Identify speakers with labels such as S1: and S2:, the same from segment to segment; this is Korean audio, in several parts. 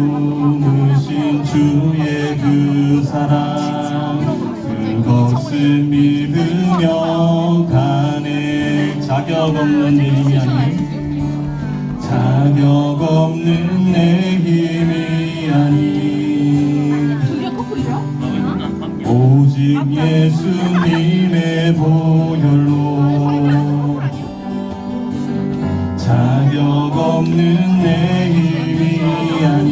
S1: 품으신 주의 그 사랑 그것을 믿으며 가네. 자격 없는 내 힘이 아닌 자격 없는 내 힘이 아닌 오직 예수님의 보혈로 자격 없는 내 힘이 아닌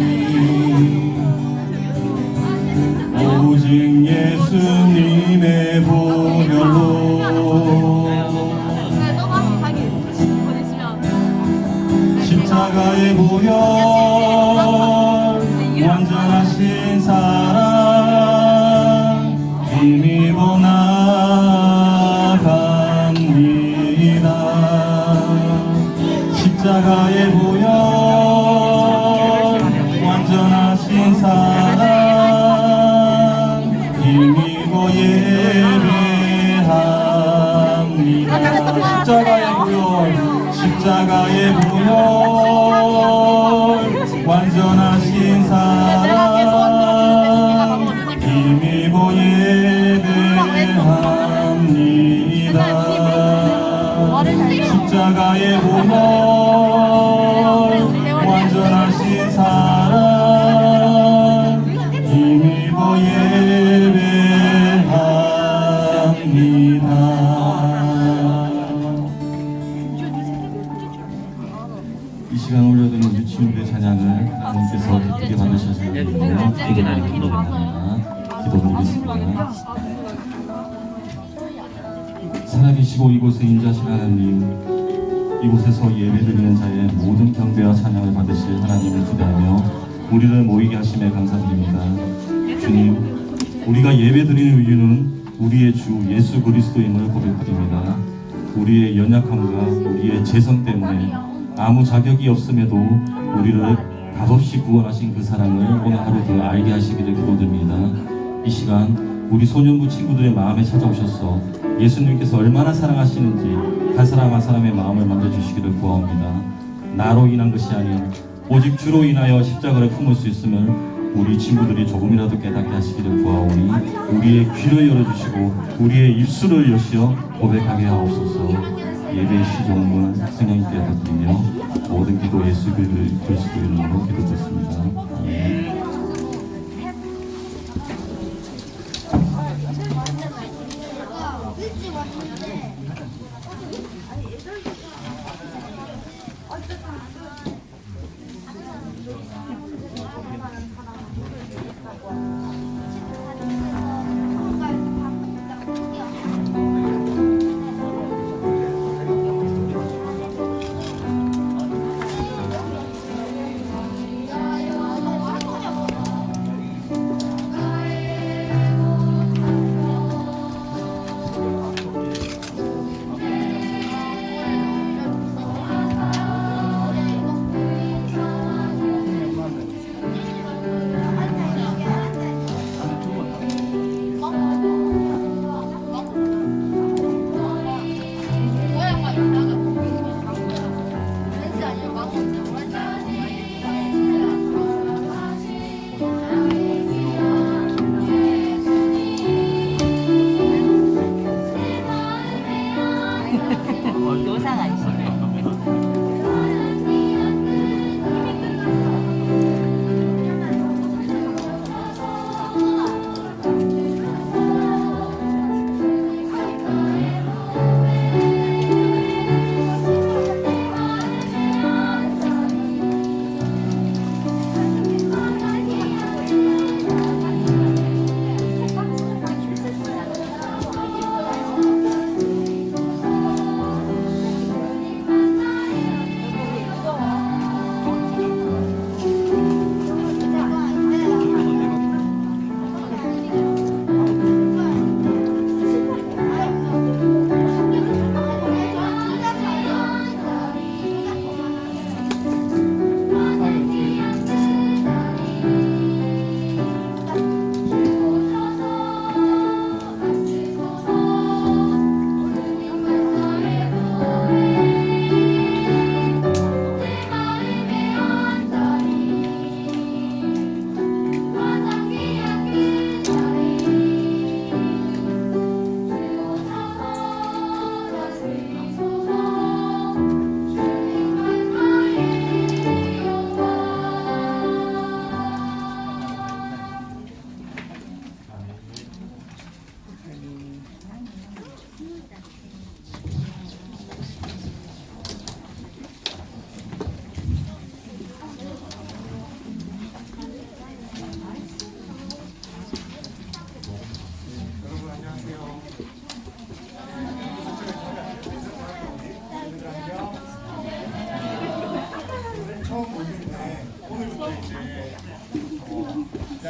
S1: 오직 예수님의 보혈로 십자가의 보혈 완전하신 사랑 힘입어 나갑니다. 십자가의 보혈 완전하신 사랑 힘입어 예배합니다. 십자가의 보혈 완전하신 사랑 힘입어 예배합니다. 십자가의 보혈 완전하신 사랑 힘입어 예배합니다. 이 시간 올려드린 우리 친구의 찬양을 하나님께서 기쁘게 받으셔서 기도드립니다. 기도드리겠습니다. 살아계시고 이곳에 인자하신 하나님, 이곳에서 예배드리는 자의 모든 경배와 찬양을 받으실 하나님을 기대하며 우리를 모이게 하심에 감사드립니다. 주님, 우리가 예배드리는 이유는 우리의 주 예수 그리스도임을 고백드립니다. 우리의 연약함과 우리의 재성 때문에 아무 자격이 없음에도 우리를 값없이 구원하신 그 사랑을 오늘 하루도 알게 하시기를 기도드립니다. 이 시간 우리 소년부 친구들의 마음에 찾아오셔서 예수님께서 얼마나 사랑하시는지 한 사람 한 사람의 마음을 만져주시기를 구하옵니다. 나로 인한 것이 아닌 오직 주로 인하여 십자가를 품을 수 있음을 우리 친구들이 조금이라도 깨닫게 하시기를 구하오니 우리의 귀를 열어주시고 우리의 입술을 여시어 고백하게 하옵소서. 예배의 시종을 성령님께 드리며 모든 기도 예수 그리스도 이름으로 기도드렸습니다. 아멘.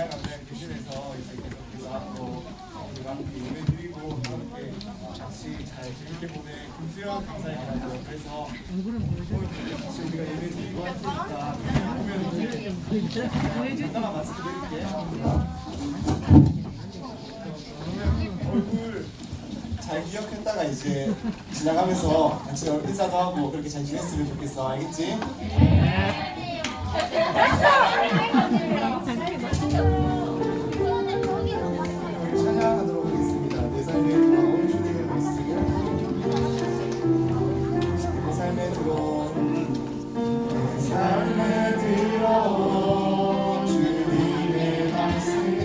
S2: 감사의 대신해서 이제 계속 또 우리가 함께 예배드리고 함께 같이 잘 재밌게 보내 금수영 감사해가지고 그래서 같이 우리가 예배드리고 했으니까 보면 잠깐만 말씀드릴게요. 얼굴 잘 기억했다가 이제 지나가면서 같이 인사도 하고 그렇게 잘 지냈으면 좋겠어. 알겠지? 우리 찬양하도록 하겠습니다. 내 삶에 들어온 주님의 말씀을 내 삶에 들어온 주님의 말씀이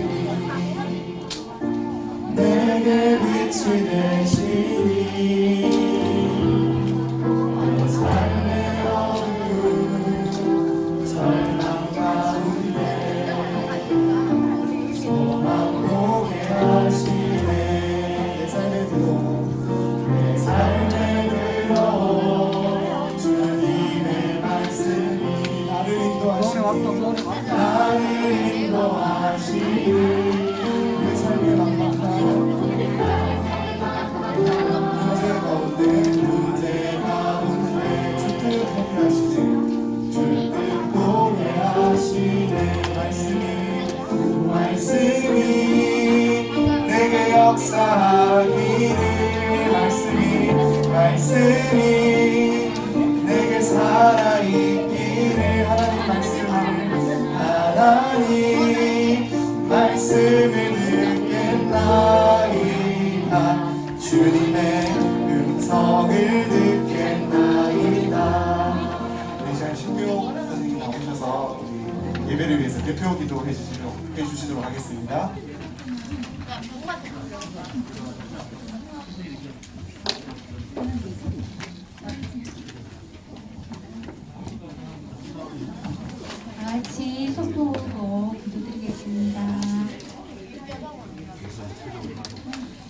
S2: 내게 빛이 되시니 내 삶의 어두운 절망 가운데 소망 보게 하시네. 내 삶에 들어온 주님의 말씀이 나를 인도하시니 내 삶의 막막한 문제 가운데 주뜻 보게 하시네. 말씀이 내게 역사하기를 말씀이 내게 살아있기를 하나님 말씀을 듣겠나이다. 주님의 음성을 듣겠나이다. 우리 잘 신규 선생님 나오셔서 우리 예배를 위해서 대표 기도해 주시도록 하겠습니다.
S3: 다 같이 손목으로 기도드리겠습니다.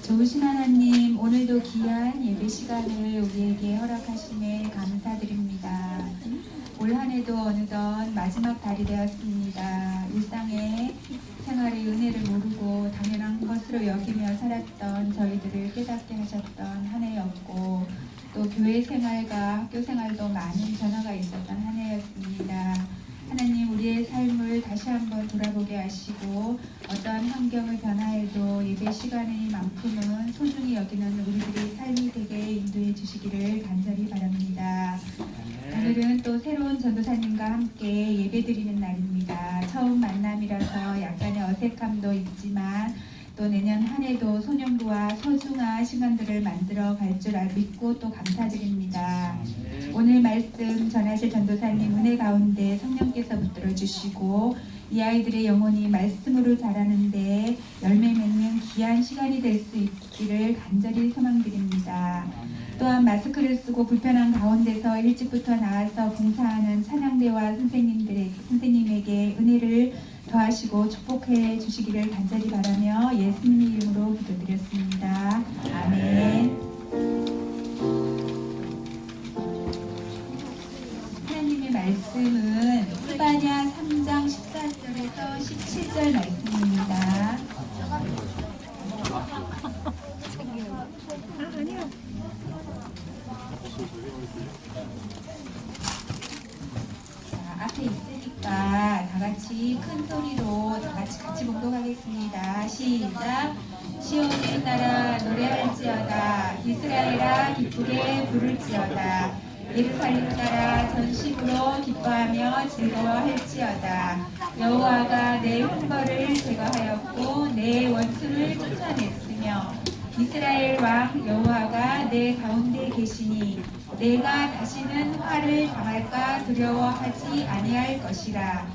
S3: 좋으신 하나님, 오늘도 귀한 예배 시간을 우리에게 허락하심에 감사드립니다. 올 한 해도 어느덧 마지막 달이 되었습니다. 일상의 생활의 은혜를 모르고 당연한 것으로 여기며 살았던 저희들을 깨닫게 하셨던 한 해였고, 또 교회 생활과 학교 생활도 많은 변화가 있었던 한 해였습니다. 하나님, 우리의 삶을 다시 한번 돌아보게 하시고 어떠한 환경을 변화해도 예배 시간이만큼은 소중히 여기는 우리들의 삶이 되게 인도해 주시기를 간절히 바랍니다. 오늘은 또 새로운 전도사님과 함께 예배드리는 날입니다. 처음 만남이라서 약간의 어색함도 있지만 또 내년 한 해도 소년부와 소중한 시간들을 만들어 갈 줄 믿고 또 감사드립니다. 오늘 말씀 전하실 전도사님 은혜 가운데 성령께서 붙들어 주시고 이 아이들의 영혼이 말씀으로 자라는데 열매 맺는 귀한 시간이 될 수 있기를 간절히 소망드립니다. 또한 마스크를 쓰고 불편한 가운데서 일찍부터 나와서 봉사하는 찬양대와 선생님에게 은혜를 더하시고 축복해 주시기를 간절히 바라며 예수님의 이름으로 기도드렸습니다. 아멘. 하나님의 말씀은 스바냐 3장 14절에서 17절 말씀입니다. 앞에 있으니까 다 같이 큰 소리로 다 같이 봉독하겠습니다. 시작. 시온에 따라 노래할지어다. 이스라엘아 기쁘게 부를지어다. 예루살렘 따라 전심으로 기뻐하며 즐거워할지어다. 여호와가 내 흉벌을 제거하였고 내 원수를 쫓아냈으며 이스라엘 왕 여호와가 내 가운데 계시니 내가 다시는 화를 당할까 두려워하지 아니할 것이라.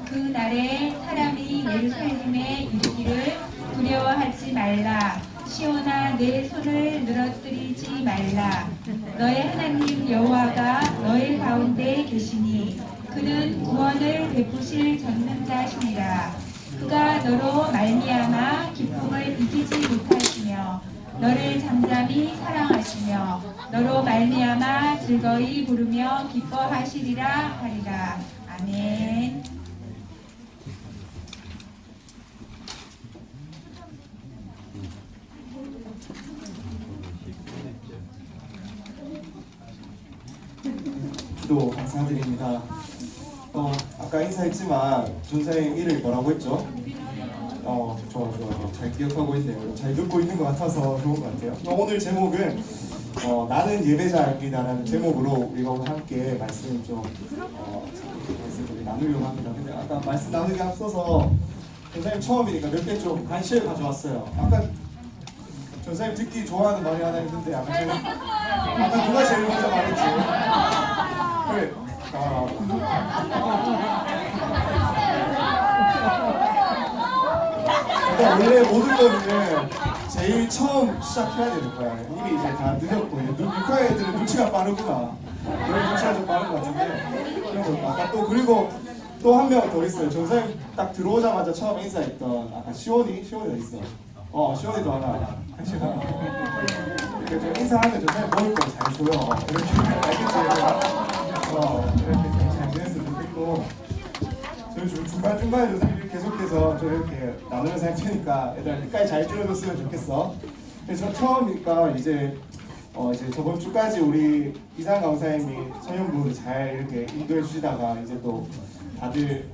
S3: 그 날에 사람이 예루살렘에 이르기를 두려워하지 말라. 시온아 내 손을 늘어뜨리지 말라. 너의 하나님 여호와가 너의 가운데 계시니 그는 구원을 베푸실 전능자시니라. 그가 너로 말미암아 기쁨을 이기지 못하시며 너를 잠잠히 사랑하시며 너로 말미암아 즐거이 부르며 기뻐하시리라 하리라. 아멘.
S2: 기도 감사드립니다. 아까 인사했지만 전사님 이름이 뭐라고 했죠? 좋아. 잘 기억하고 있네요. 잘 듣고 있는 것 같아서 좋은 것 같아요. 오늘 제목은 나는 예배자입니다라는 제목으로 우리가 오늘 함께 말씀 좀 나누려고 합니다. 근데 아까 말씀 나누기 앞서서 전사님 처음이니까 몇 개 좀 간식을 가져왔어요. 아까 전사님 듣기 좋아하는 말이 하나 있는데 아까 누가 제일 먼저 말했지? 그래. 그러니까 원래 모든 거는 제일 처음 시작해야 되는 거야. 이미 이제 다 늦었고 6학 애들은 눈치가 빠르구나. 너희 눈치가 좀 빠른 것 같은데 그런 거 아까 또 그리고 또 한 명 더 있어요. 전사님 딱 들어오자마자 처음 인사했던 아까 시원이 어디 있어? 시원이도 하나 같이 하나. 이렇게 좀 인사하면 전사님 먹을 거 잘 줘요. 이렇게 알겠지? 이렇게 잘 지냈으면 좋겠고. 저희 중간중간에 선생님이 계속해서 저 이렇게 나누면서 할 테니까 애들 끝까지 잘 들어줬으면 좋겠어. 그래서 처음이니까 이제 저번 주까지 우리 이상 강사님이 청년부를 잘 이렇게 인도해 주시다가 이제 또 다들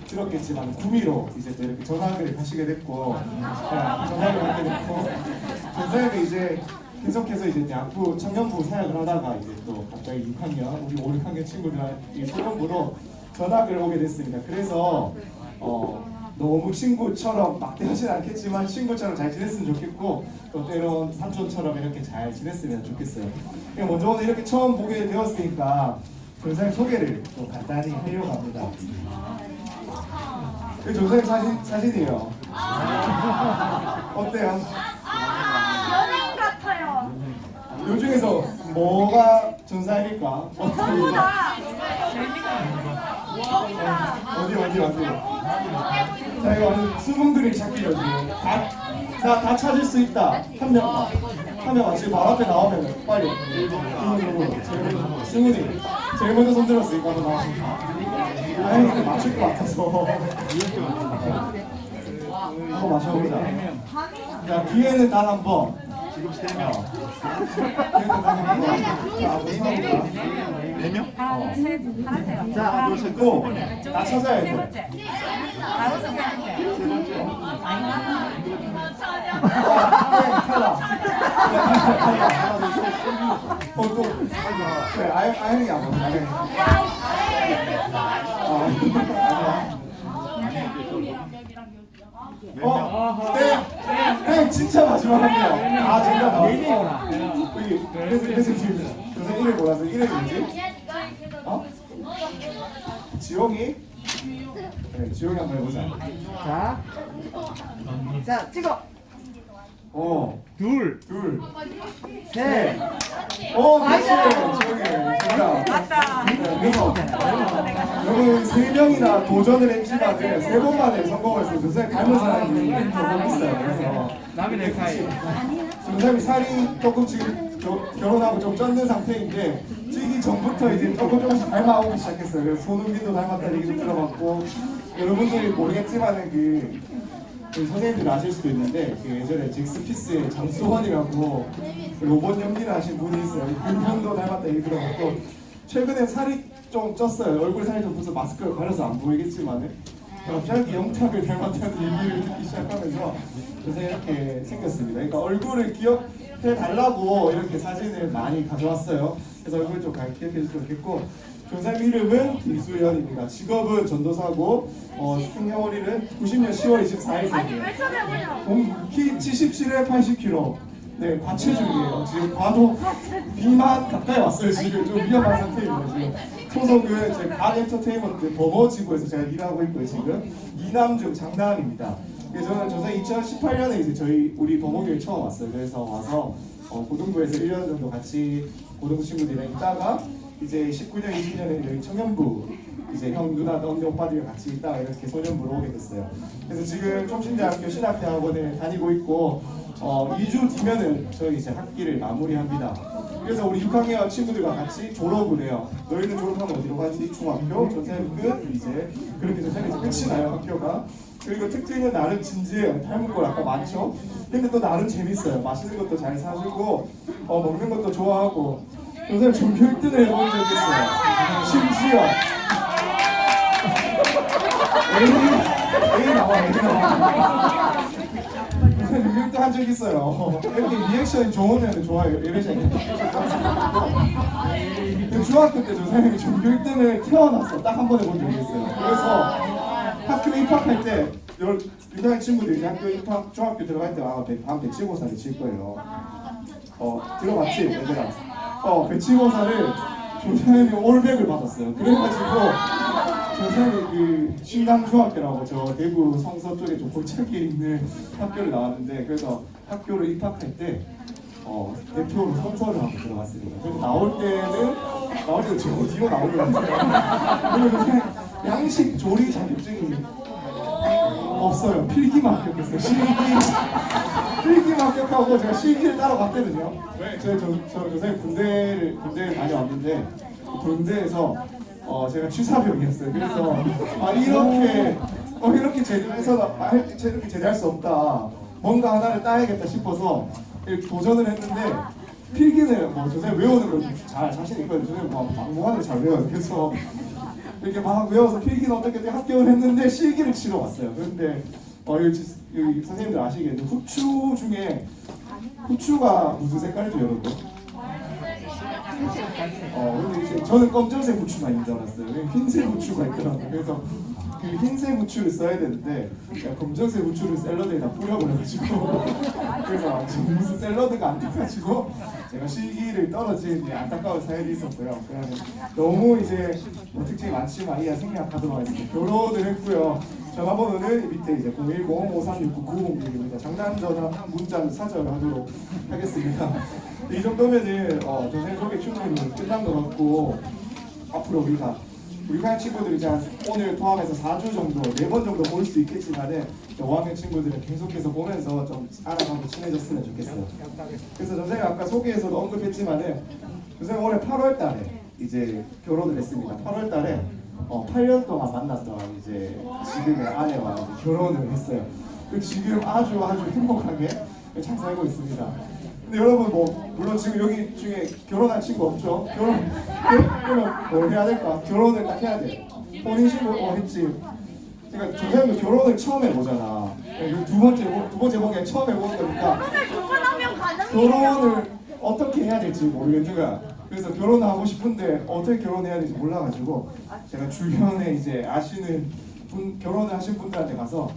S2: 들었겠지만 구미로 이제 또 이렇게 전학을 하시게 됐고 전학을 하게 됐고 선생님이 이제 계속해서 이제 대학부 청년부 사역을 하다가 이제 또 갑자기 6학년 우리 5, 6학년 친구들이 소년부로 전학을 오게 됐습니다. 그래서 너무 친구처럼 막대하진 않겠지만 친구처럼 잘 지냈으면 좋겠고 또 때론 삼촌처럼 이렇게 잘 지냈으면 좋겠어요. 먼저 오늘 이렇게 처음 보게 되었으니까 전사님 소개를 좀 간단히 하려고 합니다. 그 전사님 사진이에요. 어때요?
S4: 연예인 같아요.
S2: 요 중에서 뭐가 전사입니까? 어떤 거? 어디? 자, 이거 완전 숨은 그림 찾기죠, 지금. 다 찾을 수 있다. 한 명 지금 바로 앞에 나오면 빨리. 승훈이. 제일 먼저 손 들었으니까 한번 나와주세요. 아니, 맞출 것 같아서. 한번 마셔보자. 자, 기회는 단 한 번. 지금 3명. 기회는 단 한 번. 자, 한번 서볼까? 4명?
S4: 하나, 둘, 셋. 하나,
S2: 자, 하나, 둘, 셋, 고! 다 찾아야 돼.
S4: 바로 세 번째.
S2: 또. 그래, 아영이 안 보네, 아영이. 땡! 진짜 마지막 한 명. 정답 나왔어. 그래서 지금 선생님 이름이 뭐라서 이름이 뭐지? 지용이? 네, 지용이 한번 해보자.
S5: 자, 찍어.
S2: 둘,
S5: 셋.
S2: 그렇지. 지용이. 정답.
S4: 맞다.
S2: 그래서 여러분 3명이나 도전을 했지만 3번 만에 성공을 했어요. 선생님 닮은 사람이 조금 있어요. 그래서
S6: 남의 넥타이.
S2: 선생님이 살이 조금 지금 결혼하고 좀 쪘는 상태인데 찌기 전부터 이제 조금씩 닮아오기 시작했어요. 그래서 손흥민도 닮았다는 얘기도 들어봤고 여러분들이 모르겠지만은 그 선생님들 아실 수도 있는데 그 예전에 잭스피스의 장수환이라고 로봇 연기를 하신 분이 있어요. 그분도 닮았다 얘기 들어봤고 최근에 살이 좀 쪘어요. 얼굴 살이 좀 붙어서 마스크를 가려서 안 보이겠지만은 갑자기 영탁을 닮았다는 얘기를 듣기 시작하면서 요새 이렇게 생겼습니다. 그러니까 얼굴을 기억해 달라고 이렇게 사진을 많이 가져왔어요. 그래서 얼굴 좀 기억해 주시면 좋겠고 교사님 이름은 김수현입니다. 직업은 전도사고 생년월일은 90년 10월 24일생이에요. 키 77에 80kg. 네, 과체중이에요. 지금 과도 비만 가까이 왔어요. 지금 좀 위험한 상태입니다. 지금 소속은 제 갓 엔터테인먼트 버머지구에서 제가 일하고 있고요. 지금 이남중 장남입니다. 그래서 저는 2018년에 이제 우리 버머교회 처음 왔어요. 그래서 와서 고등부에서 1년 정도 같이 고등부 친구들이랑 있다가 이제 19년, 20년에 여기 청년부 이제 형, 누나, 언니, 오빠들이랑 같이 있다가 이렇게 소년부로 오게 됐어요. 그래서 지금 총신대학교 신학대학원에 다니고 있고 2주 뒤면은 저희 이제 학기를 마무리합니다. 그래서 우리 6학년 친구들과 같이 졸업을 해요. 너희는 졸업하면 어디로 가지? 중학교, 전생은 끝, 이제 그렇게 전생은 이제 끝이 나요, 학교가. 그리고 특징은 나름 진지해요. 닮은 걸 아까 많죠? 근데 또 나름 재밌어요. 맛있는 것도 잘 사주고 먹는 것도 좋아하고 요새 전교 1등을 해본 적이 있어요. 심지어 A 나와. 요새 전교 1등 한 적이 있어요. 이렇게 리액션이 좋으면 좋아요. 예배장에. 중학교 때 저 선생님이 전교 1등을 태어나서 딱 한 번 해본 적이 있어요. 그래서 학교 입학할 때 유명한 친구들이 학교 입학 중학교 들어갈 때 아마 다음 배치고사를 칠 거예요. 들어봤지 얘들아. 배치고사를 조선생님이 올백을 받았어요. 그래가지고 조선생님이 그 신당중학교라고 저 대구 성서 쪽에 좀 골짜기에 있는 학교를 나왔는데 그래서 학교를 입학할 때 대표로 선서를 하고 들어갔습니다. 그래서 나올 때는 저 어디로 나오는 것 같아요. 그리고 요새 양식 조리 자격증이 없어요. 필기만 합격했어요. 필기만 합격하고 제가 실기를 따러 갔거든요. 저 선생님 군대를 다녀왔는데 군대에서 제가 취사병이었어요. 그래서 이렇게 제대해서 이렇게 제대할 수 없다. 뭔가 하나를 따야겠다 싶어서 도전을 했는데 필기는 저 선생님 외우는 걸 잘 자신 있거든요. 선생님 막무가내로 잘 외워요. 그래서 이렇게 막 외워서 필기는 어떻게 합격을 했는데 실기를 치러 갔어요. 그런데 여기 선생님들 아시겠는데 후추 중에 후추가 무슨 색깔이죠, 여러분? 근데 이제 저는 검정색 후추만 있는 줄 알았어요. 흰색 후추가 있더라고요. 그래서 그 흰색 후추를 써야 되는데 검정색 후추를 샐러드에다 뿌려버려가지고 그래서 무슨 샐러드가 안 돼가지고 제가 실기를 떨어진 안타까운 사연이 있었고요. 그냥 너무 이제 특징이 많지만 이하 생략하도록 하겠습니다. 결혼을 했고요. 전화번호는 밑에 이제 010-5369-9006입니다. 장난 전화 문자는 사절하도록 하겠습니다. 이 정도면은 선생님 소개 충분히 끝난 것 같고 앞으로 우리 과연 친구들이 이제 오늘 포함해서 4주 정도, 4번 정도 볼 수 있겠지만은 5학년 친구들은 계속해서 보면서 좀 알아가고 친해졌으면 좋겠어요. 그래서 선생님 아까 소개에서도 언급했지만은 선생님 올해 8월 달에 이제 결혼을 했습니다. 8월 달에 8년 동안 만났던 이제 지금의 아내와 이제 결혼을 했어요. 지금 아주 행복하게 잘 살고 있습니다. 근데 여러분 물론 지금 여기 중에 결혼한 친구 없죠? 그러면 뭘 해야 될까? 결혼을 딱 해야 돼. 혼인신고 했지. 그러니까 조세현도 결혼을 처음 해보잖아. 두 번째 보기엔 처음 해보는 거니까 결혼을 어떻게 해야 될지 모르겠는 거야. 그래서 결혼하고 싶은데 어떻게 결혼해야 될지 몰라가지고 제가 주변에 이제 아시는 분 결혼을 하신 분들한테 가서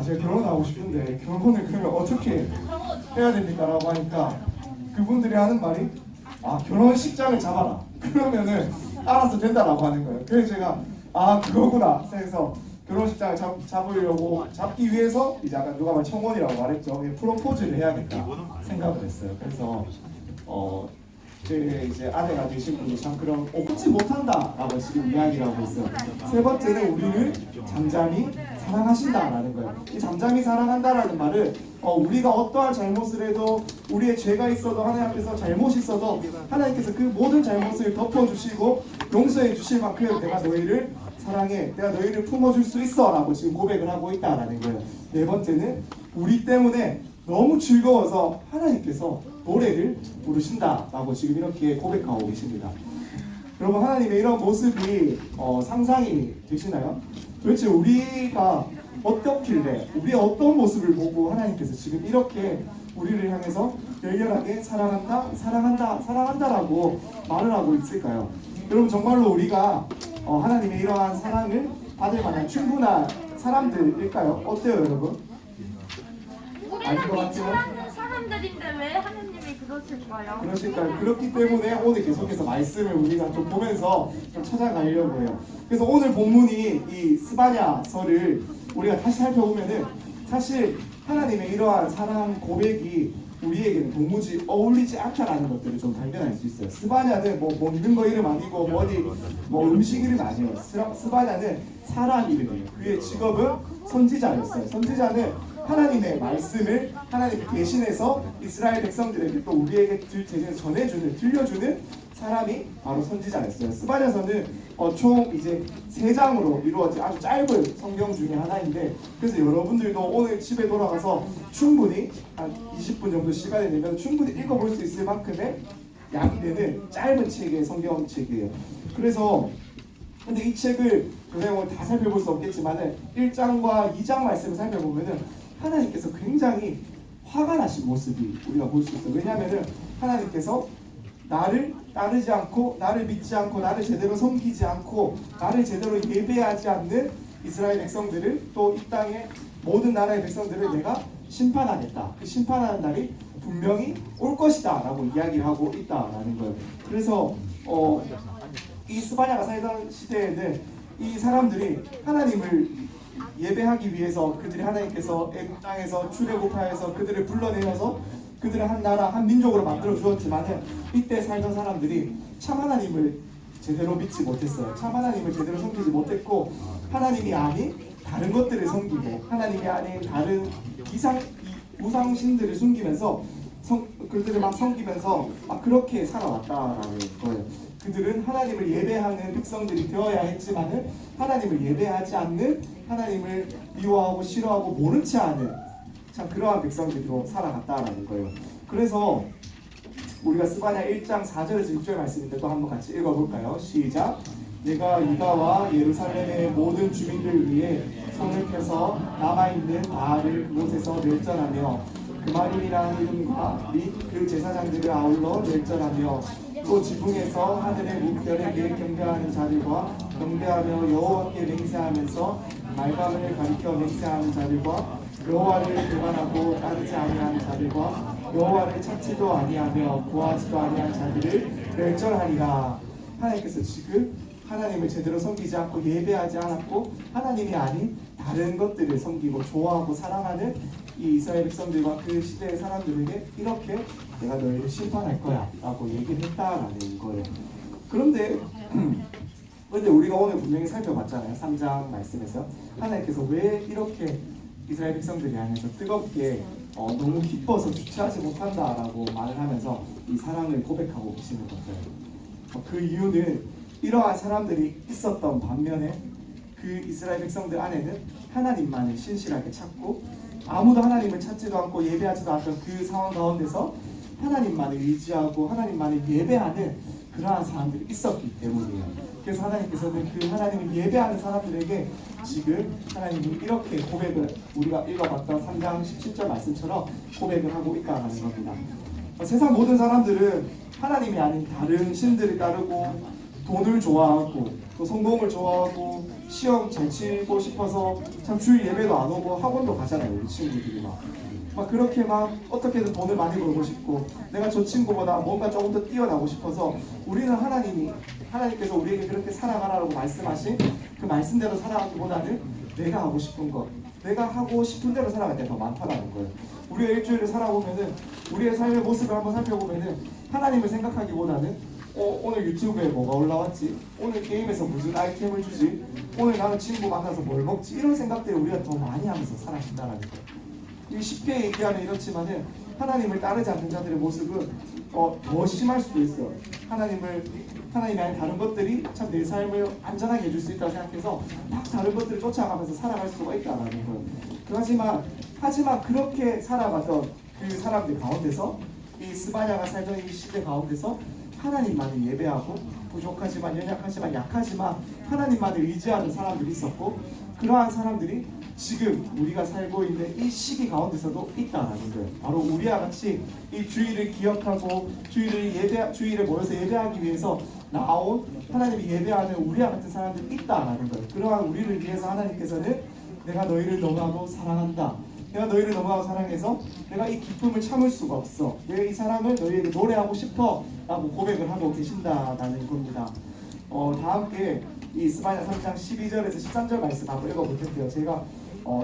S2: 제가 결혼하고 싶은데 결혼을 그러면 어떻게 해야 됩니까? 라고 하니까 그분들이 하는 말이 결혼식장을 잡아라. 그러면은 알아서 된다라고 하는 거예요. 그래서 제가 그거구나 해서 결혼식장을 잡기 위해서 이제 아까 누가 말 청혼이라고 말했죠. 프로포즈를 해야겠다 생각을 했어요. 그래서 제 이제 아내가 되신 분이 참 그런 끊지 못한다라고 지금 이야기를 하고 있어요. 세 번째는 우리를 잠잠히 사랑하신다라는 거예요. 이 잠잠히 사랑한다라는 말은 우리가 어떠한 잘못을 해도 우리의 죄가 있어도 하나님 앞에서 잘못이 있어도 하나님께서 그 모든 잘못을 덮어주시고 용서해 주실 만큼 내가 너희를 사랑해, 내가 너희를 품어줄 수 있어 라고 지금 고백을 하고 있다라는 거예요. 네 번째는 우리 때문에 너무 즐거워서 하나님께서 노래를 부르신다라고 지금 이렇게 고백하고 계십니다. 여러분 하나님의 이런 모습이 상상이 되시나요? 도대체 우리가 어떻길래 우리의 어떤 모습을 보고 하나님께서 지금 이렇게 우리를 향해서 열렬하게 사랑한다라고 말을 하고 있을까요? 여러분 정말로 우리가 하나님의 이러한 사랑을 받을 만한 충분한 사람들일까요? 어때요 여러분? 아닌 것 같죠?
S7: 사람들인데 왜 하느님이 그러실까요?
S2: 그러실까요? 그렇기 때문에 오늘 계속해서 말씀을 우리가 좀 보면서 좀 찾아가려고 해요. 그래서 오늘 본문이 이 스바냐서를 우리가 다시 살펴보면은 사실 하나님의 이러한 사랑 고백이 우리에게는 도무지 어울리지 않다라는 것들을 좀 발견할 수 있어요. 스바냐는 뭐 먹는 거 이름 아니고 뭐 음식 이름 아니에요. 스바냐는 사람 이름이에요. 그의 직업은 선지자였어요. 선지자는 하나님의 말씀을 하나님이 대신해서 이스라엘 백성들에게 또 우리에게 들려주는 사람이 바로 선지자였어요. 스바냐서는 총 이제 3장으로 이루어진 아주 짧은 성경 중에 하나인데 그래서 여러분들도 오늘 집에 돌아가서 충분히 한 20분 정도 시간이 내면 충분히 읽어볼 수 있을 만큼의 약이 되는 짧은 책의 성경책이에요. 그래서 근데 이 책을 그 내용을 다 살펴볼 수 없겠지만은 1장과 2장 말씀을 살펴보면은 하나님께서 굉장히 화가 나신 모습이 우리가 볼 수 있어요. 왜냐하면은 하나님께서 나를 따르지 않고 나를 믿지 않고 나를 제대로 섬기지 않고 나를 제대로 예배하지 않는 이스라엘 백성들을 또 이 땅의 모든 나라의 백성들을 내가 심판하겠다. 그 심판하는 날이 분명히 올 것이다 라고 이야기를 하고 있다라는 거예요. 그래서 이 스바냐가 살던 시대에는 이 사람들이 하나님을 예배하기 위해서 그들이 하나님께서 애국 땅에서 출애굽하여서 그들을 불러내어서 그들을 한 나라 한 민족으로 만들어 주었지만은 이때 살던 사람들이 참 하나님을 제대로 믿지 못했어요. 참 하나님을 제대로 섬기지 못했고 하나님이 아닌 다른 것들을 섬기고 하나님이 아닌 다른 우상신들을 숨기면서 그들을 막 섬기면서 막 그렇게 살아왔다라는 거예요. 그들은 하나님을 예배하는 백성들이 되어야 했지만은 하나님을 예배하지 않는 하나님을 미워하고 싫어하고 모른 채 하는 참 그러한 백성들로 살아갔다라는 거예요. 그래서 우리가 스바냐 1장 4절에서 6절 말씀인데 또 한번 같이 읽어볼까요? 시작! 내가 유다와 예루살렘의 모든 주민들 위해 손을 펴서 남아있는 바알을 그곳에서 멸절하며 그마림이라는 이름과 및 그 제사장들을 아울러 멸절하며 또 지붕에서 하늘의 물결에게 경배하는 자들과 경배하며 여호와께 맹세하면서 말밤을 가리켜 맹세하는 자들과 여호와를 배반하고 따르지 아니한 자들과 여호와를 찾지도 아니하며 구하지도 아니한 자들을 멸절하리라. 하나님께서 지금 하나님을 제대로 섬기지 않고 예배하지 않았고 하나님이 아닌 다른 것들을 섬기고 좋아하고 사랑하는 이 이스라엘 백성들과 그 시대의 사람들에게 이렇게 내가 너희를 심판할 거야 라고 얘기를 했다라는 거예요. 그런데 우리가 오늘 분명히 살펴봤잖아요. 3장 말씀에서 하나님께서 왜 이렇게 이스라엘 백성들이 향해서 뜨겁게 너무 기뻐서 주체하지 못한다라고 말을 하면서 이 사랑을 고백하고 계시는 것같아요. 그 이유는 이러한 사람들이 있었던 반면에 그 이스라엘 백성들 안에는 하나님만을 신실하게 찾고 아무도 하나님을 찾지도 않고 예배하지도 않던 그 상황 가운데서 하나님만을 의지하고 하나님만을 예배하는 그러한 사람들이 있었기 때문이에요. 그래서 하나님께서는 그 하나님을 예배하는 사람들에게 지금 하나님이 이렇게 고백을 우리가 읽어봤던 3장 17절 말씀처럼 고백을 하고 있다는 겁니다. 세상 모든 사람들은 하나님이 아닌 다른 신들을 따르고 돈을 좋아하고 또 성공을 좋아하고 시험 잘 치고 싶어서 참 주일 예배도 안 오고 학원도 가잖아요. 우리 친구들이 막 그렇게 막 어떻게든 돈을 많이 벌고 싶고 내가 저 친구보다 뭔가 조금 더 뛰어나고 싶어서 우리는 하나님께서 우리에게 그렇게 살아가라고 말씀하신 그 말씀대로 살아가기보다는 내가 하고 싶은 것 내가 하고 싶은 대로 살아갈 때 더 많다라는 거예요. 우리가 일주일을 살아보면은 우리의 삶의 모습을 한번 살펴보면은 하나님을 생각하기보다는 오늘 유튜브에 뭐가 올라왔지? 오늘 게임에서 무슨 아이템을 주지? 오늘 나는 친구 만나서 뭘 먹지? 이런 생각들을 우리가 더 많이 하면서 살아간다는 거예요. 쉽게 얘기하면 이렇지만은 하나님을 따르지 않는 자들의 모습은 더 심할 수도 있어요. 하나님이 아닌 다른 것들이 참 내 삶을 안전하게 해줄 수 있다고 생각해서 막 다른 것들을 쫓아가면서 살아갈 수가 있다는 거예요. 하지만 그렇게 살아가던 그 사람들 가운데서 이 스바냐가 살던 이 시대 가운데서 하나님만을 예배하고 부족하지만 연약하지만 약하지만 하나님만을 의지하는 사람들이 있었고 그러한 사람들이 지금 우리가 살고 있는 이 시기 가운데서도 있다는 거예요. 바로 우리와 같이 이 주일을 기억하고 주일에 모여서 예배하기 위해서 나온 하나님이 예배하는 우리와 같은 사람들이 있다는 거예요. 그러한 우리를 위해서 하나님께서는 내가 너희를 너무나도 사랑한다. 내가 너희를 너무나도 사랑해서 내가 이 기쁨을 참을 수가 없어. 내가 이 사랑을 너희에게 노래하고 싶어 라고 고백을 하고 계신다는 겁니다. 다 함께 이 스바냐 3장 12절에서 13절 말씀 한번 읽어볼 텐데요. 제가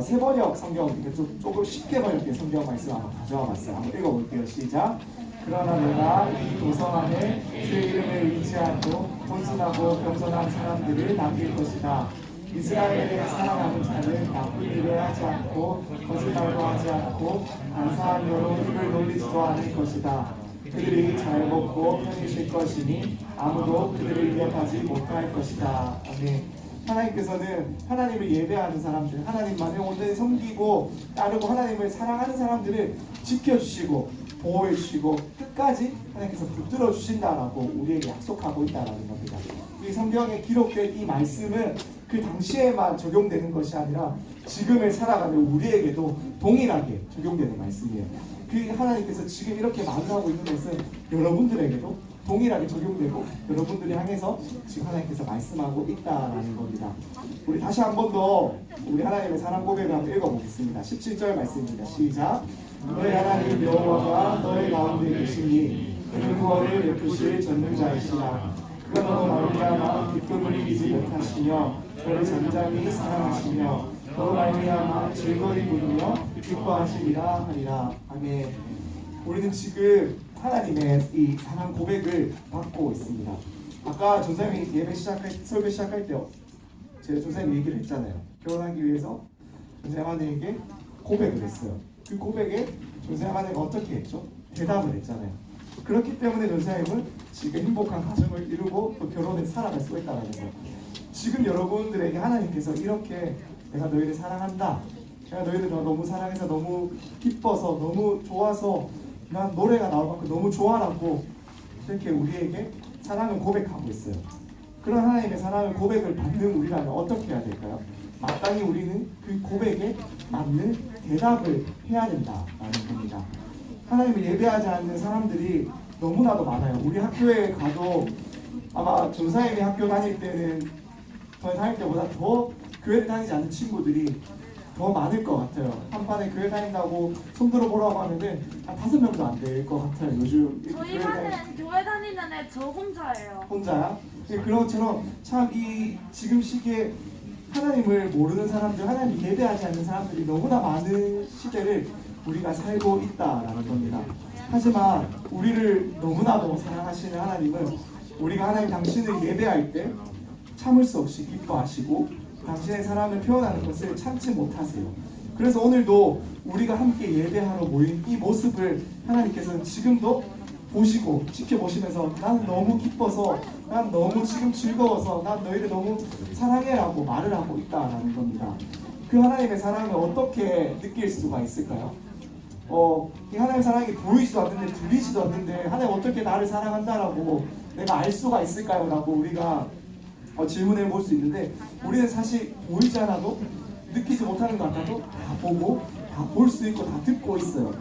S2: 세 번역 성경 이렇게 조금 쉽게 번역된 성경 말씀 한번 가져와 봤어요. 한번 읽어볼게요. 시작. 그러나 내가 이 도성 안에 주의 이름을 의지하고 온순하고 겸손한 사람들을 남길 것이다. 이스라엘의 사랑하는 자는 나쁜 일을 하지 않고 거짓말도 하지 않고 간사한 여로 입을 놀리지도 않을 것이다. 그들이 잘 먹고 편히 쉴 것이니 아무도 그들을 위협하지 못할 것이다. 아멘. 하나님께서는 하나님을 예배하는 사람들, 하나님만을 온전히 섬기고 따르고 하나님을 사랑하는 사람들을 지켜주시고 보호해주시고 끝까지 하나님께서 붙들어 주신다라고 우리에게 약속하고 있다라는 겁니다. 이 성경에 기록된 이 말씀은 그 당시에만 적용되는 것이 아니라 지금을 살아가는 우리에게도 동일하게 적용되는 말씀이에요. 그 하나님께서 지금 이렇게 말하고 있는 것은 여러분들에게도 동일하게 적용되고 여러분들이 향해서 지금 하나님께서 말씀하고 있다라는 겁니다. 우리 다시 한 번 더 우리 하나님의 사랑 고백을 한번 읽어보겠습니다. 17절 말씀입니다. 시작. 너희 하나님 여호와가 너희 가운데 계시니 그는 구원을 베푸실 전능자이시라. 그가 너로 말미암아 기쁨을 이기지 못하시며 너를 잠잠히 사랑하시며 너로 말미암아 즐거이 부르며 기뻐하시리라 하리라. 아멘. 우리는 지금 하나님의 이 사랑 고백을 받고 있습니다. 아까 전사님이 예배 설교 시작할 때 제가 전사님 얘기를 했잖아요. 결혼하기 위해서 전사님 하나님에게 고백을 했어요. 그 고백에 전사님 하나님이 어떻게 했죠? 대답을 했잖아요. 그렇기 때문에 전사님은 지금 행복한 가정을 이루고 또 결혼을 살아갈 수 있다는 거예요. 지금 여러분들에게 하나님께서 이렇게 내가 너희를 사랑한다. 내가 너희를 너무 사랑해서 너무 기뻐서 너무 좋아서 난 노래가 나올 만큼 너무 좋아라고 이렇게 우리에게 사랑을 고백하고 있어요. 그런 하나님의 사랑을 고백을 받는 우리라면 어떻게 해야 될까요? 마땅히 우리는 그 고백에 맞는 대답을 해야 된다라는 겁니다. 하나님을 예배하지 않는 사람들이 너무나도 많아요. 우리 학교에 가도 아마 전사님이 학교 다닐 때는 저희 다닐 때보다 더 교회를 다니지 않는 친구들이 더 많을 것 같아요. 한반에 교회 다닌다고 손들어 보라고 하면은 한 5명도 안 될 것 같아요. 요즘
S7: 저희 반은 교회 다니는 애 저 혼자예요.
S2: 혼자야? 그런 것처럼 참 이 지금 시기에 하나님을 모르는 사람들, 하나님 예배하지 않는 사람들이 너무나 많은 시대를 우리가 살고 있다라는 겁니다. 하지만 우리를 너무나도 사랑하시는 하나님은 우리가 하나님 당신을 예배할 때 참을 수 없이 기뻐하시고 당신의 사랑을 표현하는 것을 참지 못하세요. 그래서 오늘도 우리가 함께 예배하러 모인 이 모습을 하나님께서는 지금도 보시고 지켜보시면서 난 너무 기뻐서 난 너무 지금 즐거워서 난 너희를 너무 사랑해라고 말을 하고 있다라는 겁니다. 그 하나님의 사랑을 어떻게 느낄 수가 있을까요? 이 하나님의 사랑이 보이지도 않는데 들리지도 않는데 하나님 어떻게 나를 사랑한다라고 내가 알 수가 있을까요? 라고 우리가 질문해 볼 수 있는데 우리는 사실 보이지 않아도 느끼지 못하는 것 같아도 다 보고 다 볼 수 있고 다 듣고 있어요.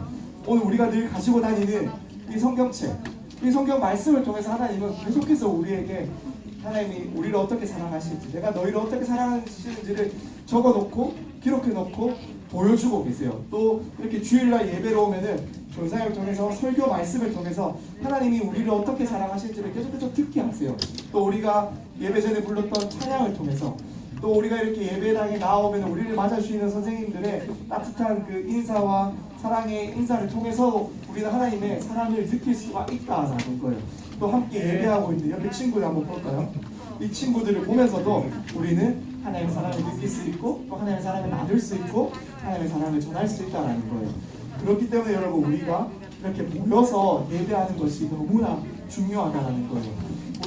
S2: 오늘 우리가 늘 가지고 다니는 이 성경책, 이 성경 말씀을 통해서 하나님은 계속해서 우리에게 하나님이 우리를 어떻게 사랑하실지 내가 너희를 어떻게 사랑하시는지를 적어놓고 기록해놓고 보여주고 계세요. 또 이렇게 주일날 예배로 오면은 전사를 통해서 설교 말씀을 통해서 하나님이 우리를 어떻게 사랑하실지를 계속해서 듣게 하세요. 또 우리가 예배 전에 불렀던 찬양을 통해서 또 우리가 이렇게 예배당에 나오면 우리를 맞아주시는 선생님들의 따뜻한 그 인사와 사랑의 인사를 통해서 우리는 하나님의 사랑을 느낄 수가 있다라는 거예요. 또 함께 예배하고 있는 옆에 친구들 한번 볼까요? 이 친구들을 보면서도 우리는 하나님의 사랑을 느낄 수 있고 또 하나님의 사랑을 나눌 수 있고 하나님의 사랑을 전할 수 있다는 거예요. 그렇기 때문에 여러분 우리가 이렇게 모여서 예배하는 것이 너무나 중요하다는 거예요.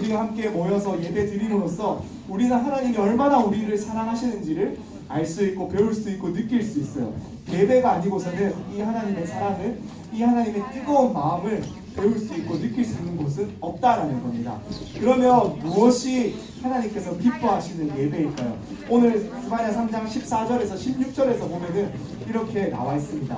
S2: 우리가 함께 모여서 예배 드림으로써 우리는 하나님이 얼마나 우리를 사랑하시는지를 알 수 있고 배울 수 있고 느낄 수 있어요. 예배가 아니고서는 이 하나님의 사랑을 이 하나님의 뜨거운 마음을 배울 수 있고 느낄 수 있는 곳은 없다라는 겁니다. 그러면 무엇이 하나님께서 기뻐하시는 예배일까요? 오늘 스바냐 3장 14절에서 16절에서 보면은 이렇게 나와 있습니다.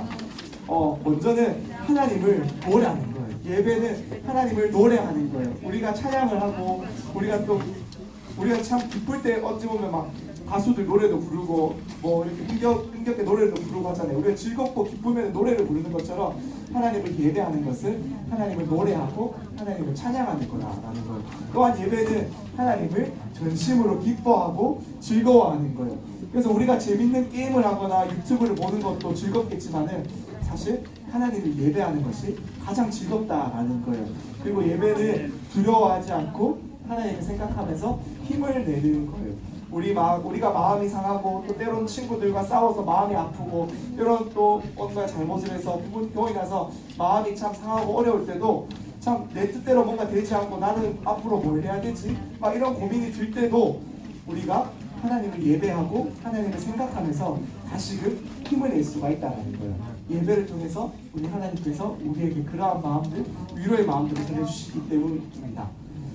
S2: 먼저는 하나님을 노래하는 거예요. 예배는 하나님을 노래하는 거예요. 우리가 찬양을 하고 우리가 참 기쁠 때 어찌 보면 막 가수들 노래도 부르고 뭐 이렇게 흥겹게 노래도 부르고 하잖아요. 우리가 즐겁고 기쁘면 노래를 부르는 것처럼 하나님을 예배하는 것은 하나님을 노래하고 하나님을 찬양하는 거다라는 거예요. 또한 예배는 하나님을 전심으로 기뻐하고 즐거워하는 거예요. 그래서 우리가 재밌는 게임을 하거나 유튜브를 보는 것도 즐겁겠지만은 사실 하나님을 예배하는 것이 가장 즐겁다라는 거예요. 그리고 예배는 두려워하지 않고 하나님을 생각하면서 힘을 내는 거예요. 우리가 마음이 상하고 또 때론 친구들과 싸워서 마음이 아프고 때론 또 뭔가 잘못을 해서 병이 나서 마음이 참 상하고 어려울 때도 참 내 뜻대로 뭔가 되지 않고 나는 앞으로 뭘 해야 되지? 막 이런 고민이 들 때도 우리가 하나님을 예배하고 하나님을 생각하면서 다시금 힘을 낼 수가 있다는 거예요. 예배를 통해서 우리 하나님께서 우리에게 그러한 마음들, 위로의 마음들을 전해주시기 때문입니다.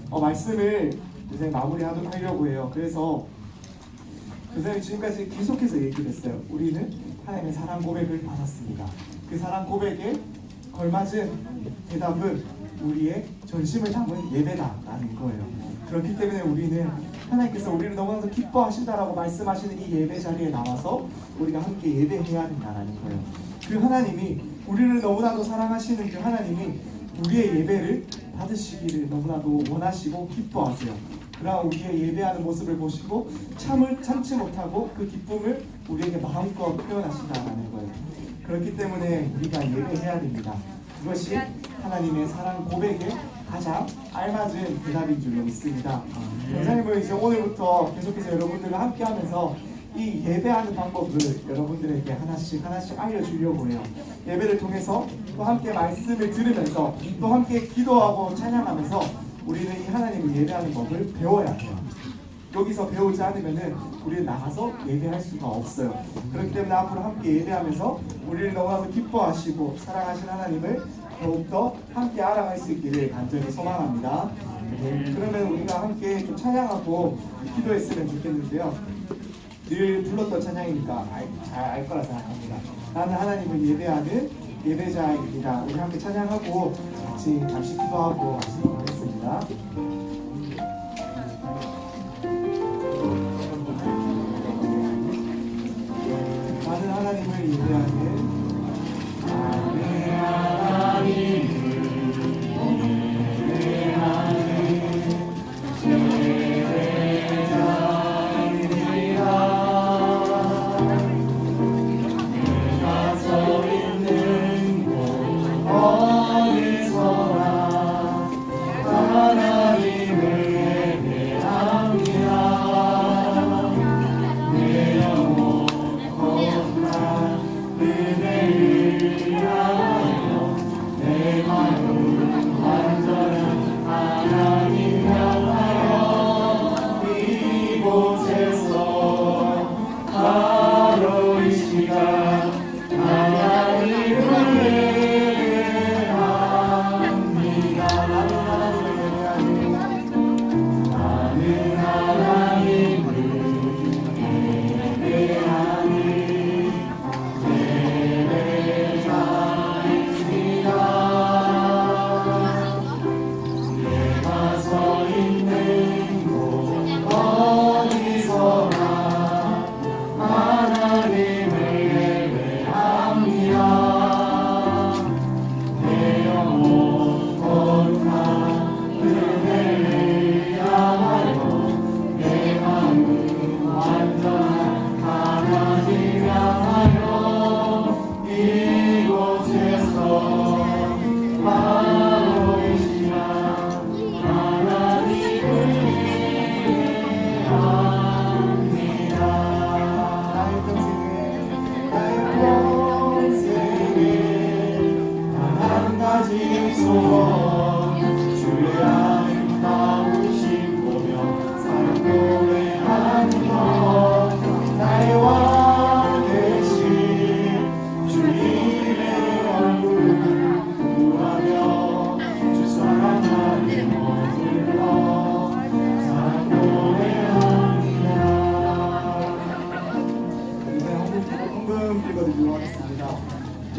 S2: 말씀을 이제 마무리하려고 해요. 그래서 교수님이 지금까지 계속해서 얘기를 했어요. 우리는 하나님의 사랑 고백을 받았습니다. 그 사랑 고백에 걸맞은 대답은 우리의 전심을 담은 예배다라는 거예요. 그렇기 때문에 우리는 하나님께서 우리를 너무나도 기뻐하신다라고 말씀하시는 이 예배 자리에 나와서 우리가 함께 예배해야 된다라는 거예요. 그 하나님이 우리를 너무나도 사랑하시는 그 하나님이 우리의 예배를 받으시기를 너무나도 원하시고 기뻐하세요. 그러나 우리의 예배하는 모습을 보시고 참지 못하고 그 기쁨을 우리에게 마음껏 표현하신다는 거예요. 그렇기 때문에 우리가 예배해야 됩니다. 그것이 하나님의 사랑 고백에 가장 알맞은 대답인 줄로 믿습니다. 선생님은 이제 오늘부터 계속해서 여러분들과 함께하면서 이 예배하는 방법을 여러분들에게 하나씩 알려주려고 해요. 예배를 통해서 또 함께 말씀을 들으면서 또 함께 기도하고 찬양하면서 우리는 이 하나님을 예배하는 법을 배워야 해요. 여기서 배우지 않으면은 우리는 나가서 예배할 수가 없어요. 그렇기 때문에 앞으로 함께 예배하면서 우리를 너무나도 기뻐하시고 사랑하신 하나님을 더욱더 함께 알아갈 수 있기를 간절히 소망합니다. 그러면 우리가 함께 좀 찬양하고 기도했으면 좋겠는데요. 늘 불렀던 찬양이니까 잘 알 거라 생각합니다. 나는 하나님을 예배하는 예배자입니다. 우리 함께 찬양하고 같이 잠시 기도하고 마치도록 하겠습니다. 나는 하나님을 예배하는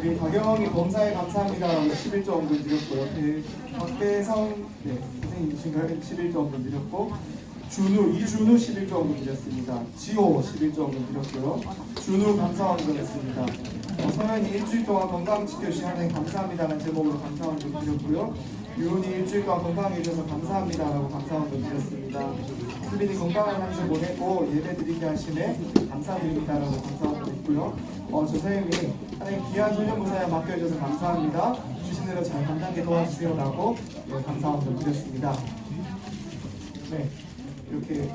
S2: 우리 박영희 범사에 감사합니다라고 11조 원금 드렸고요. 박대성 선생님이신가요? 11조 원금 드렸고, 이준우 11조 원금 드렸습니다. 지호 11조 원금 드렸고요. 준우 감사원금 했습니다. 서현이 일주일 동안 건강 지켜주신 하나님 감사합니다라는 제목으로 감사원금 드렸고요. 유은이 일주일 동안 건강해 주셔서 감사합니다라고 감사원금 드렸습니다. 수빈이 건강한 한 주 보내고 예배 드리게 하심에 감사드립니다라고 감사원금 했고요. 조사님이 하나님 귀한 소년무사에 맡겨주셔서 감사합니다. 주신 대로 잘 감당하게 도와주세요라고 감사원금 드렸습니다. 네, 이렇게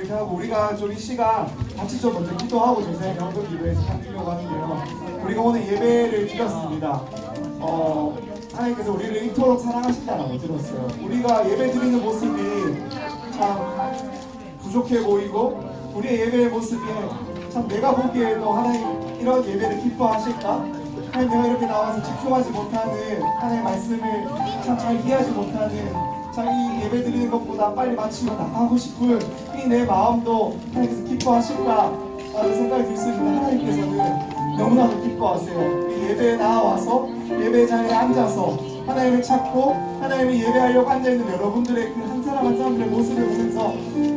S2: 하고 우리가 좀 이 시간 같이 좀 먼저 기도하고 조사님이 헌금 기도해서 드리려고 하는데요. 우리가 오늘 예배를 드렸습니다. 하나님께서 우리를 이토록 사랑하신다라고 들었어요. 우리가 예배 드리는 모습이 참 부족해 보이고 우리의 예배의 모습이 참 내가 보기에도 하나님 이런 예배를 기뻐하실까? 하나님 내가 이렇게 나와서 집중하지 못하는 하나님의 말씀을 참 잘 이해하지 못하는 참 이 예배 드리는 것보다 빨리 마치고 나가고 싶은 이 내 마음도 하나님께서 기뻐하실까? 라는 생각이 들 수 있는데 하나님께서는 너무나도 기뻐하세요. 이 예배에 나와서 예배 자리에 앉아서 하나님을 찾고 하나님을 예배하려고 앉아있는 여러분들의 그 한 사람 한 사람들의 모습을 보면서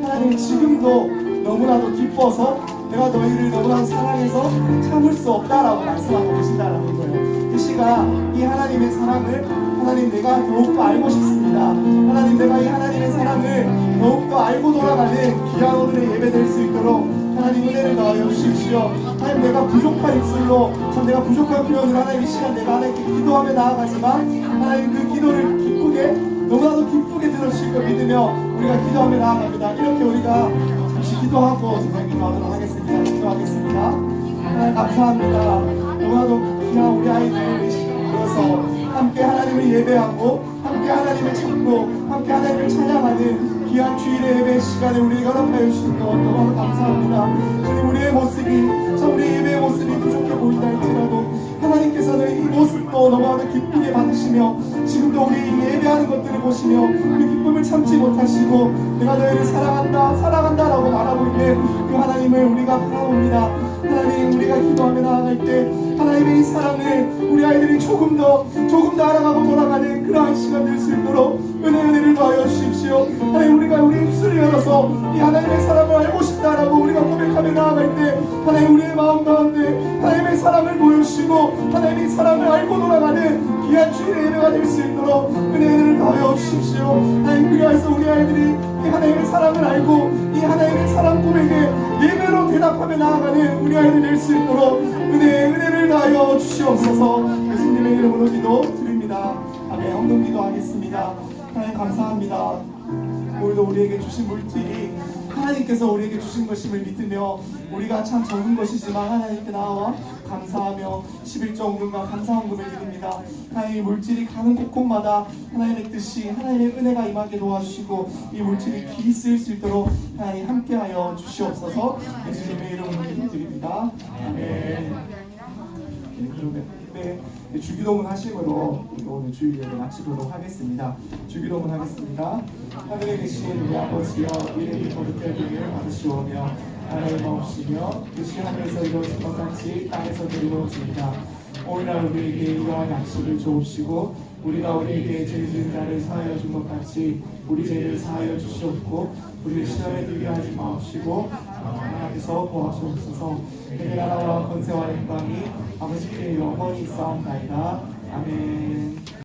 S2: 하나님이 지금도 너무나도 기뻐서 내가 너희를 너무나도 사랑해서 참을 수 없다라고 말씀하고 계신다라는 거예요. 이 시간 이 하나님의 사랑을 하나님 내가 더욱더 알고 싶습니다. 하나님 내가 이 하나님의 사랑을 더욱더 알고 돌아가는 귀한 오늘의 예배 될 수 있도록 하나님 은혜를 더하여 주십시오. 하나님 내가 부족한 입술로 참 내가 부족한 표현으로 하나님 이 시간 내가 하나님께 기도하며 나아가지만 하나님 그 기도를 기쁘게 너무나도 기쁘게 들어주실 걸 믿으며 우리가 기도하며 나아갑니다. 이렇게 우리가 잠시 기도하고 제가 기도하도록 하겠습니다. 기도하겠습니다. 하나님 감사합니다. 너무나도 귀한 우리 아이들 이 시간 모여서 함께 하나님을 예배하고 함께 하나님을 찾고 함께 하나님을 찬양하는 귀한 주일의 예배 시간에 우리에게 허락하여 주신 것 너무나도 감사합니다. 주님 우리의 모습이 참 우리의 예배의 모습이 부족해 보인다 할지라도 하나님께서는 이 모습도 너무나도 기쁘게 받으시며 지금도 우리 예배하는 것들을 보시며 그 기쁨을 참지 못하시고 내가 너희를 사랑한다 사랑한다 라고 말하고 있는 그 하나님을 우리가 바라봅니다. 하나님 우리가 기도하며 나아갈 때 하나님의 이 사랑을 우리 아이들이 조금 더 알아가고 돌아가는 그러한 시간 될 수 있도록 은혜를 더하여 주십시오. 하나님 우리가 우리 입술을 열어서 이 하나님의 사랑을 알고 싶다라고 우리가 고백하며 나아갈 때 하나님 우리의 마음 가운데 하나님의 사랑을 보여주시고 하나님의 사랑을 알고 돌아가는 귀한 주일의 예배가 될 수 있도록 은혜를 더하여 주십시오. 하나님 그리하여서 우리 아이들이 이 하나님의 사랑을 알고 이 하나님의 사랑 고백에 예배로 대답하며 나아가는 우리 아이들 될 수 있도록 은혜를 다하여 주시옵소서. 예수님의 이름으로 기도 드립니다. 아멘. 헌금 기도하겠습니다. 하나님 감사합니다. 오늘도 우리에게 주신 물질이 하나님께서 우리에게 주신 것임을 믿으며 우리가 참 적은 것이지만 하나님께 나와 감사하며 11조헌금과 감사헌금을 드립니다. 하나님의 물질이 가는 곳곳마다 하나님의 뜻이 하나님의 은혜가 임하게 도와주시고 이 물질이 길이 쓰일 수 있도록 하나님 함께하여 주시옵소서. 예수님의 이름으로 기도드립니다. 아멘. 네, 주기도문 하심으로 오늘 주일 예배 마치도록 하겠습니다. 주기도문 하겠습니다. 하늘에 계신 우리 아버지여 이름이 거룩하기를 받으시오며 나라의 마옵시며 뜻이 하늘에서 이루어진 것 같이 땅에서도 이루어집니다. 오늘날 우리에게 일용할 양식을 주옵시고 우리가 우리에게 죄 지은 자를 사하여 준 것 같이 우리 죄를 사하여 주시옵고 우리를 시험에 들게 하지 마옵시고 하나님께서 도와주옵소서. 내 나라와 권세와 영광이 아버지께 영원히 있사옵나이다. 아멘.